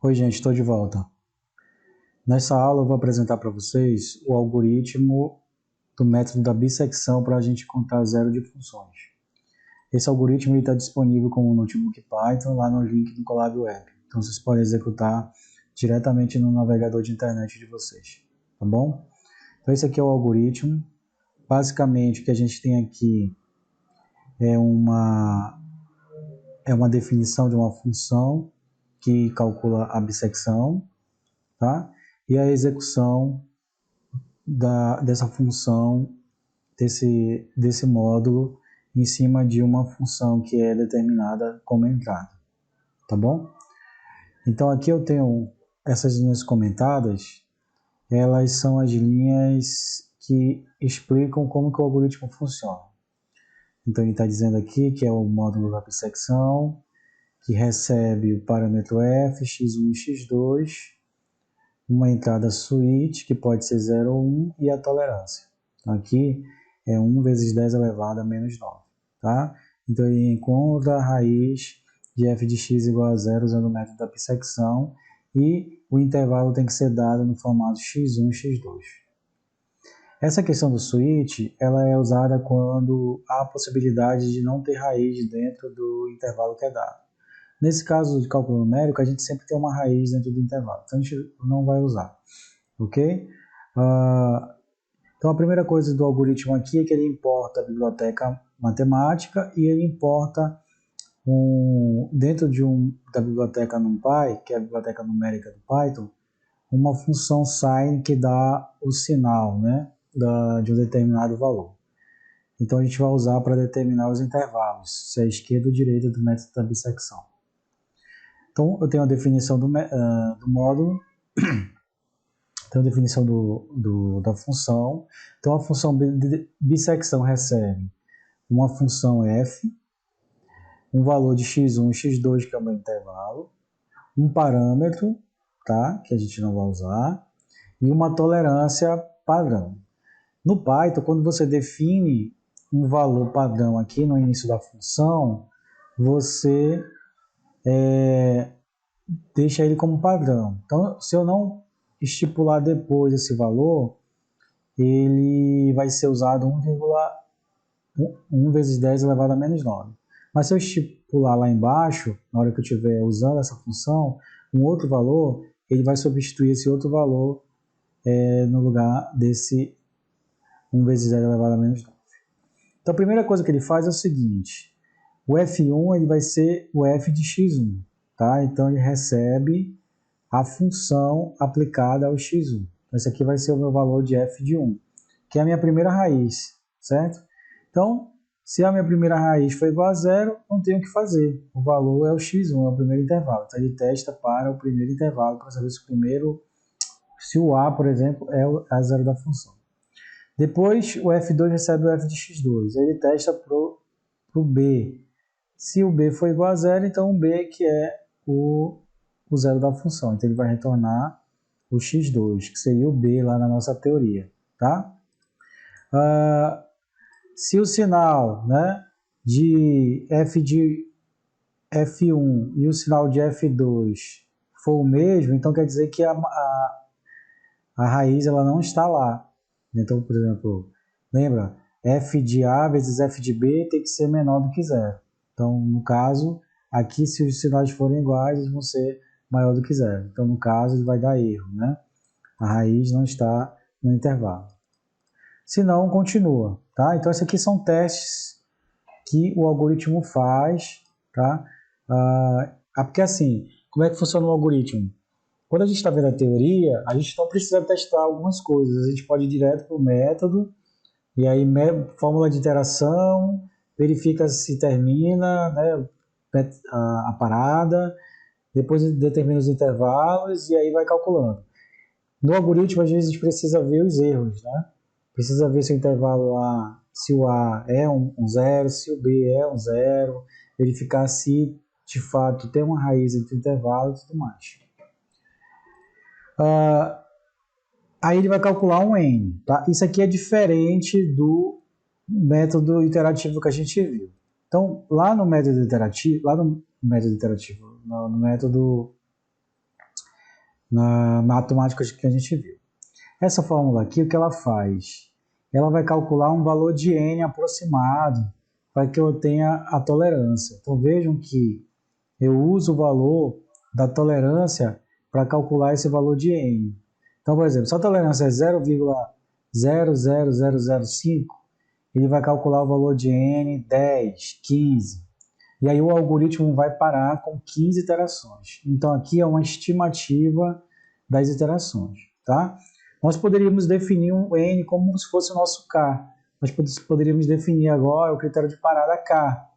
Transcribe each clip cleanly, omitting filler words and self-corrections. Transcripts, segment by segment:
Oi, gente, estou de volta. Nessa aula eu vou apresentar para vocês o algoritmo do método da bissecção para a gente contar zero de funções. Esse algoritmo está disponível como notebook Python lá no link do Colab Web. Então vocês podem executar diretamente no navegador de internet de vocês, tá bom? Então esse aqui é o algoritmo. Basicamente o que a gente tem aqui é uma definição de uma função que calcula a bissecção, tá? E a execução dessa função, desse módulo, em cima de uma função que é determinada como entrada, tá bom? Então aqui eu tenho essas linhas comentadas, elas são as linhas que explicam como que o algoritmo funciona. Então ele está dizendo aqui que é o módulo da bissecção, que recebe o parâmetro f, x1 e x2, uma entrada switch, que pode ser 0 ou 1, e a tolerância. Então, aqui é 1 vezes 10 elevado a menos 9. Tá? Então, ele encontra a raiz de f de x igual a 0 usando o método da bissecção, e o intervalo tem que ser dado no formato x1 e x2. Essa questão do switch, ela é usada quando há a possibilidade de não ter raiz dentro do intervalo que é dado. Nesse caso de cálculo numérico, a gente sempre tem uma raiz dentro do intervalo, então a gente não vai usar, ok? Então a primeira coisa do algoritmo aqui é que ele importa a biblioteca matemática e ele importa dentro da biblioteca NumPy, que é a biblioteca numérica do Python, uma função sin que dá o sinal, né, de um determinado valor. Então a gente vai usar para determinar os intervalos, se é esquerda ou direita do método da bissecção. Então, eu tenho a definição do módulo, tenho a definição da função. Então, a função de bissecção recebe uma função f, um valor de x1 e x2, que é o meu intervalo, um parâmetro, tá, que a gente não vai usar, e uma tolerância padrão. No Python, quando você define um valor padrão aqui no início da função, você deixa ele como padrão. Então, se eu não estipular depois esse valor, ele vai ser usado 1 vezes 10 elevado a menos 9. Mas se eu estipular lá embaixo, na hora que eu estiver usando essa função, um outro valor, ele vai substituir esse outro valor no lugar desse 1 vezes 10 elevado a menos 9. Então, a primeira coisa que ele faz é o seguinte: o f1 ele vai ser o f de x1. Tá? Então, ele recebe a função aplicada ao x1. Esse aqui vai ser o meu valor de f de 1, que é a minha primeira raiz, certo? Então, se a minha primeira raiz for igual a 0, não tenho o que fazer. O valor é o x1, é o primeiro intervalo. Então, ele testa para o primeiro intervalo, para saber se o a, por exemplo, é a zero da função. Depois, o f2 recebe o f de x2. Ele testa para o b. Se o b for igual a 0, então o b que é o zero da função. Então ele vai retornar o x2, que seria o b lá na nossa teoria. Tá? Se o sinal, né, de f1 e o sinal de f2 for o mesmo, então quer dizer que a raiz ela não está lá. Então, por exemplo, lembra? F de A vezes F de B tem que ser menor do que zero. Então, no caso, aqui se os sinais forem iguais, eles vão ser maior do que zero. Então, no caso, ele vai dar erro, né? A raiz não está no intervalo. Se não, continua, tá? Então, esses aqui são testes que o algoritmo faz, tá? Porque assim, como é que funciona o algoritmo? Quando a gente está vendo a teoria, a gente não precisa testar algumas coisas. A gente pode ir direto para o método, e aí fórmula de iteração, verifica se termina, né, a parada, depois determina os intervalos e aí vai calculando. No algoritmo, às vezes, a gente precisa ver os erros, né? Precisa ver se o intervalo A, se o A é um zero, se o B é um zero, verificar se, de fato, tem uma raiz entre o intervalo e tudo mais. Aí ele vai calcular um N. Tá? Isso aqui é diferente do método iterativo que a gente viu. Então, lá no método iterativo, no método na matemática que a gente viu. Essa fórmula aqui, o que ela faz? Ela vai calcular um valor de N aproximado para que eu tenha a tolerância. Então vejam que eu uso o valor da tolerância para calcular esse valor de N. Então, por exemplo, se a tolerância é 0,00005, ele vai calcular o valor de N 10, 15. E aí o algoritmo vai parar com 15 iterações. Então aqui é uma estimativa das iterações, tá? Nós poderíamos definir um N como se fosse o nosso K. Nós poderíamos definir agora o critério de parada K.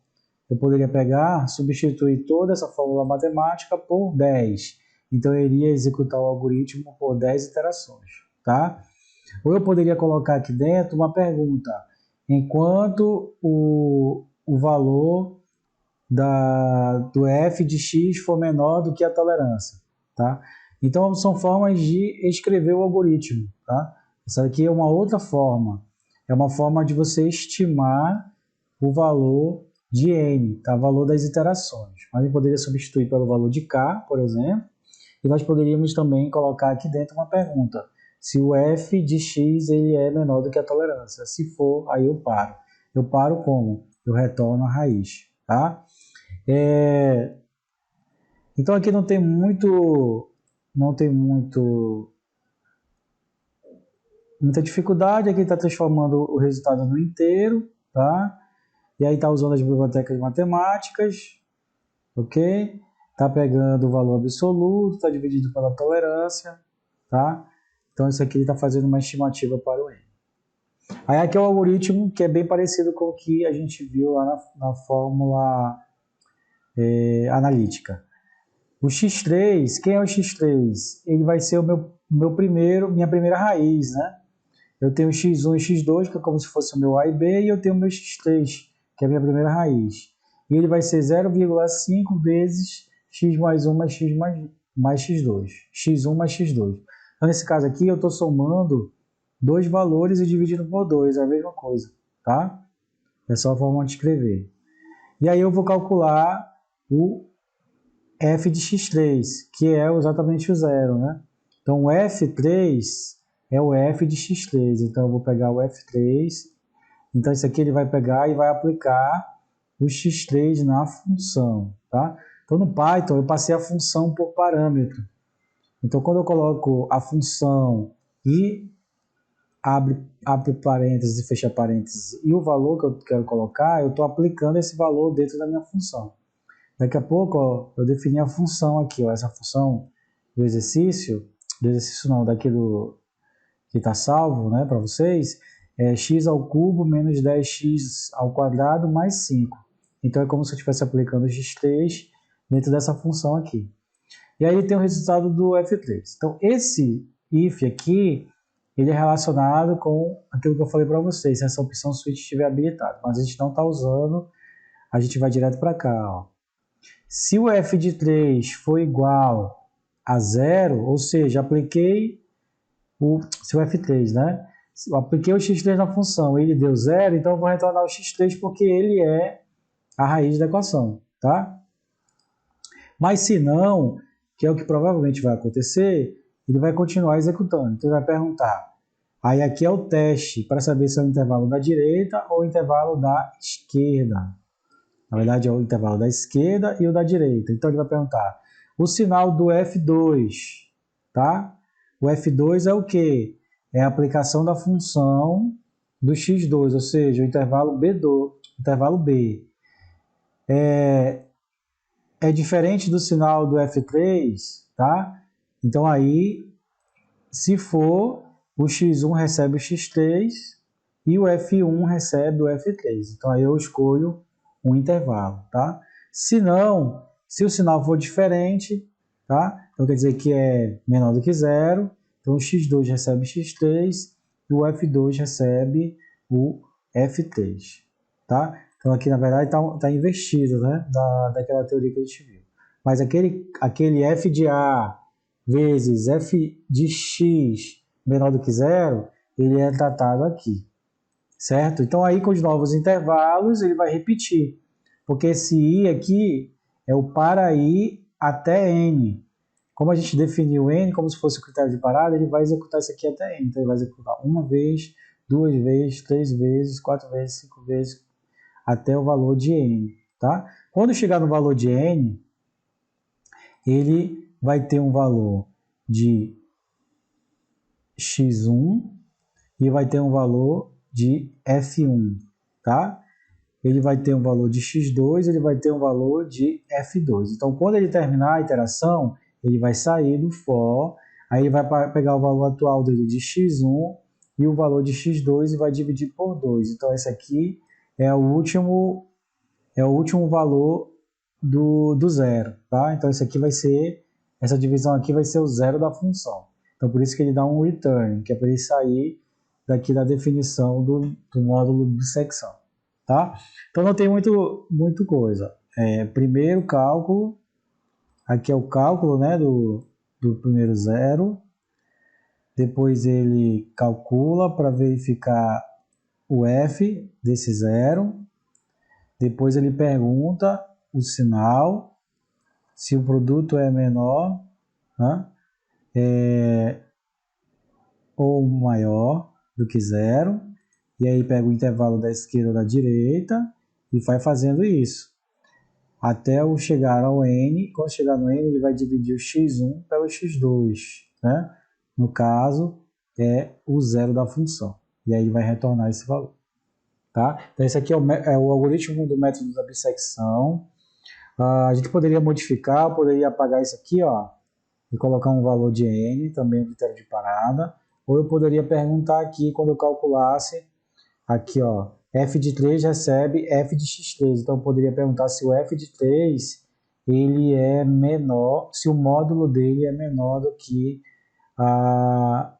Eu poderia pegar, substituir toda essa fórmula matemática por 10. Então eu iria executar o algoritmo por 10 iterações, tá? Ou eu poderia colocar aqui dentro uma pergunta. Enquanto o valor do f de x for menor do que a tolerância, tá? Então são formas de escrever o algoritmo, tá? Essa aqui é uma outra forma, é uma forma de você estimar o valor de n, tá? O valor das iterações. A gente poderia substituir pelo valor de k, por exemplo, e nós poderíamos também colocar aqui dentro uma pergunta, se o f de x ele é menor do que a tolerância. Se for, aí eu paro. Eu paro como? Eu retorno a raiz, tá? Então aqui não tem muita dificuldade. Aqui está transformando o resultado no inteiro, tá? E aí está usando as bibliotecas matemáticas, ok? Está pegando o valor absoluto, está dividido pela tolerância, tá? Então isso aqui ele está fazendo uma estimativa para o N. Aí aqui é o algoritmo que é bem parecido com o que a gente viu lá na fórmula analítica. O x3, quem é o x3? Ele vai ser minha primeira raiz, né? Eu tenho x1 e x2, que é como se fosse o meu a e b, e eu tenho o meu x3, que é a minha primeira raiz. E ele vai ser 0,5 vezes x mais 1 mais x mais x2. x1 mais x2. Então, nesse caso aqui, eu estou somando dois valores e dividindo por 2, é a mesma coisa, tá? É só a forma de escrever. E aí eu vou calcular o f de x3, que é exatamente o zero, né? Então, o f3 é o f de x3. Então, eu vou pegar o f3. Então, isso aqui ele vai pegar e vai aplicar o x3 na função, tá? Então, no Python, eu passei a função por parâmetro. Então, quando eu coloco a função e abre parênteses e fecha parênteses e o valor que eu quero colocar, eu estou aplicando esse valor dentro da minha função. Daqui a pouco, ó, eu defini a função aqui, ó, essa função do exercício não, daquilo que está salvo, né, para vocês, é x ao cubo menos 10x ao quadrado mais 5. Então é como se eu estivesse aplicando o x3 dentro dessa função aqui. E aí tem o resultado do f3. Então esse if aqui, ele é relacionado com aquilo que eu falei para vocês, se essa opção switch estiver habilitada. Mas a gente não está usando, a gente vai direto para cá, ó. Se o f de 3 for igual a 0, ou seja, apliquei se o f3, né? Eu apliquei o x3 na função, ele deu 0, então eu vou retornar o x3 porque ele é a raiz da equação, tá? Mas se não, que é o que provavelmente vai acontecer, ele vai continuar executando. Então ele vai perguntar. Aí aqui é o teste para saber se é o intervalo da direita ou o intervalo da esquerda. Na verdade, é o intervalo da esquerda e o da direita. Então, ele vai perguntar o sinal do F2, tá? O F2 é o quê? É a aplicação da função do x2, ou seja, o intervalo B. É diferente do sinal do F3, tá? Então, aí, se for, o x1 recebe o x3 e o F1 recebe o F3. Então, aí eu escolho um intervalo, tá? Se não, se o sinal for diferente, tá? Então quer dizer que é menor do que zero, então o x2 recebe x3 e o f2 recebe o f3, tá? Então aqui na verdade tá invertido, né? Daquela teoria que a gente viu. Mas aquele f de a vezes f de x menor do que zero, ele é tratado aqui. Certo? Então aí com os novos intervalos ele vai repetir, porque esse i aqui é o para i até n. como a gente definiu n como se fosse o critério de parada, ele vai executar isso aqui até n. Então, ele vai executar uma vez, duas vezes, três vezes, quatro vezes, cinco vezes, até o valor de n. Tá? Quando chegar no valor de n, ele vai ter um valor de x1 e vai ter um valor de f1. Tá? Ele vai ter um valor de x2, ele vai ter um valor de f2. Então, quando ele terminar a iteração, ele vai sair do for, aí ele vai pegar o valor atual dele de x1 e o valor de x2 e vai dividir por 2. Então, esse aqui é o último valor do zero. Tá? Então, essa divisão aqui vai ser o zero da função. Então, por isso que ele dá um return, que é para ele sair daqui da definição do módulo de dissecção. Tá? Então não tem muito coisa. Primeiro cálculo, aqui é o cálculo, né, do primeiro zero, depois ele calcula para verificar o f desse zero, depois ele pergunta o sinal, se o produto é menor, né, ou maior do que zero, e aí pega o intervalo da esquerda ou da direita e vai fazendo isso. Até eu chegar ao n, quando chegar no n, ele vai dividir o x1 pelo x2. Né? No caso, é o zero da função. E aí ele vai retornar esse valor. Tá? Então esse aqui é o algoritmo do método da bissecção. A gente poderia modificar, poderia apagar isso aqui, ó, e colocar um valor de n, também um critério de parada. Ou eu poderia perguntar aqui, quando eu calculasse, aqui, ó, f de 3 recebe f de x3. Então, eu poderia perguntar se o f de 3 ele é menor, se o módulo dele é menor do que a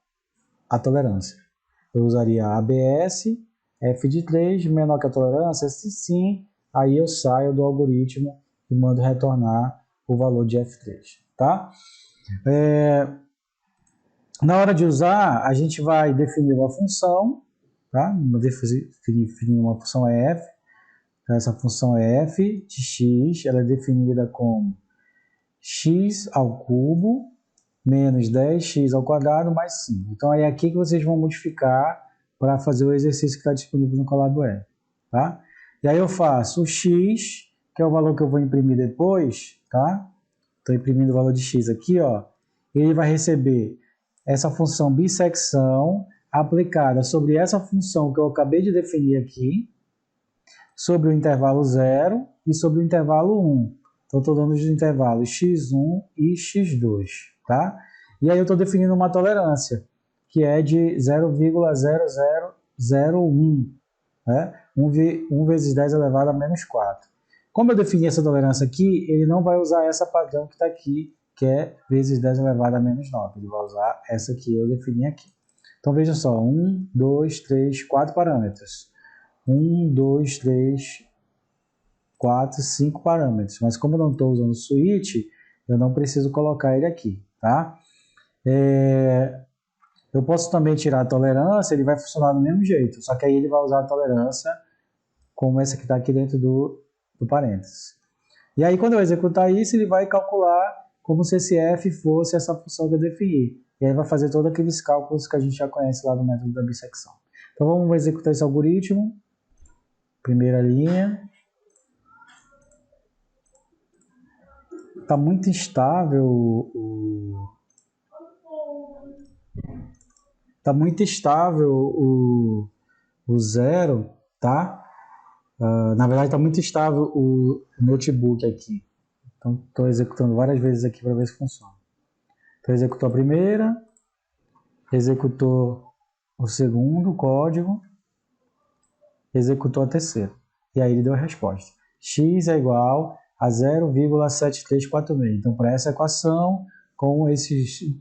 tolerância. Eu usaria ABS, f de 3 menor que a tolerância. Se sim, aí eu saio do algoritmo e mando retornar o valor de f3. Tá? Na hora de usar, a gente vai definir uma função. Tá? Definir uma função f. Então, essa função f de x, ela é definida como x ao cubo menos 10x ao quadrado mais 5. Então, é aqui que vocês vão modificar para fazer o exercício que está disponível no Colab Web. Tá? E aí eu faço o x, que é o valor que eu vou imprimir depois. Tá? Estou imprimindo o valor de x aqui. Ó. Ele vai receber essa função bissecção aplicada sobre essa função que eu acabei de definir aqui, sobre o intervalo 0 e sobre o intervalo 1. Então, estou dando os intervalos x1 e x2. Tá? E aí eu estou definindo uma tolerância, que é de 0,0001. Né? 1 vezes 10 elevado a menos 4. Como eu defini essa tolerância aqui, ele não vai usar essa padrão que está aqui, que é vezes 10 elevado a menos 9. Ele vai usar essa que eu defini aqui. Então, veja só, 1, 2, 3, 4 parâmetros. 1, 2, 3, 4, 5 parâmetros. Mas como eu não estou usando o switch, eu não preciso colocar ele aqui. Tá? Eu posso também tirar a tolerância, ele vai funcionar do mesmo jeito. Só que aí ele vai usar a tolerância como essa que está aqui dentro do parênteses. E aí, quando eu executar isso, ele vai calcular como se esse f fosse essa função que eu defini. E aí vai fazer todos aqueles cálculos que a gente já conhece lá do método da bissecção. Então vamos executar esse algoritmo. Primeira linha. Está muito instável o zero, tá? Na verdade, está muito estável o notebook aqui. Então, estou executando várias vezes aqui para ver se funciona. Então, executou a primeira, executou o segundo código, executou a terceira. E aí ele deu a resposta. X é igual a 0,7346. Então, para essa equação, com esse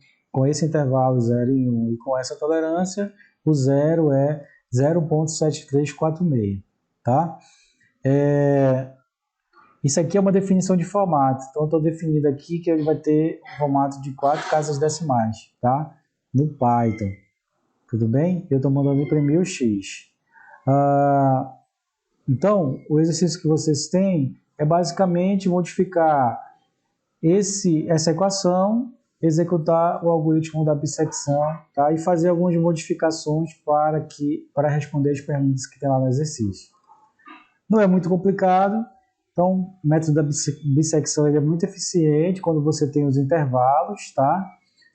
intervalo 0 e 1 e com essa tolerância, o zero é 0,7346. Tá? Isso aqui é uma definição de formato. Então, eu estou definindo aqui que ele vai ter um formato de 4 casas decimais, tá? No Python. Tudo bem? Eu estou mandando imprimir o X. Então, o exercício que vocês têm é basicamente modificar essa equação executar o algoritmo da bissecção, tá? E fazer algumas modificações para responder as perguntas que tem lá no exercício. Não é muito complicado, então o método da bissecção ele é muito eficiente quando você tem os intervalos, tá?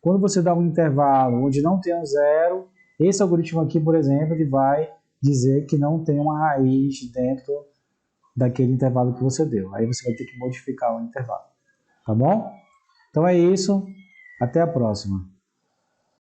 Quando você dá um intervalo onde não tem um zero, esse algoritmo aqui, por exemplo, ele vai dizer que não tem uma raiz dentro daquele intervalo que você deu. Aí você vai ter que modificar o intervalo, tá bom? Então é isso, até a próxima.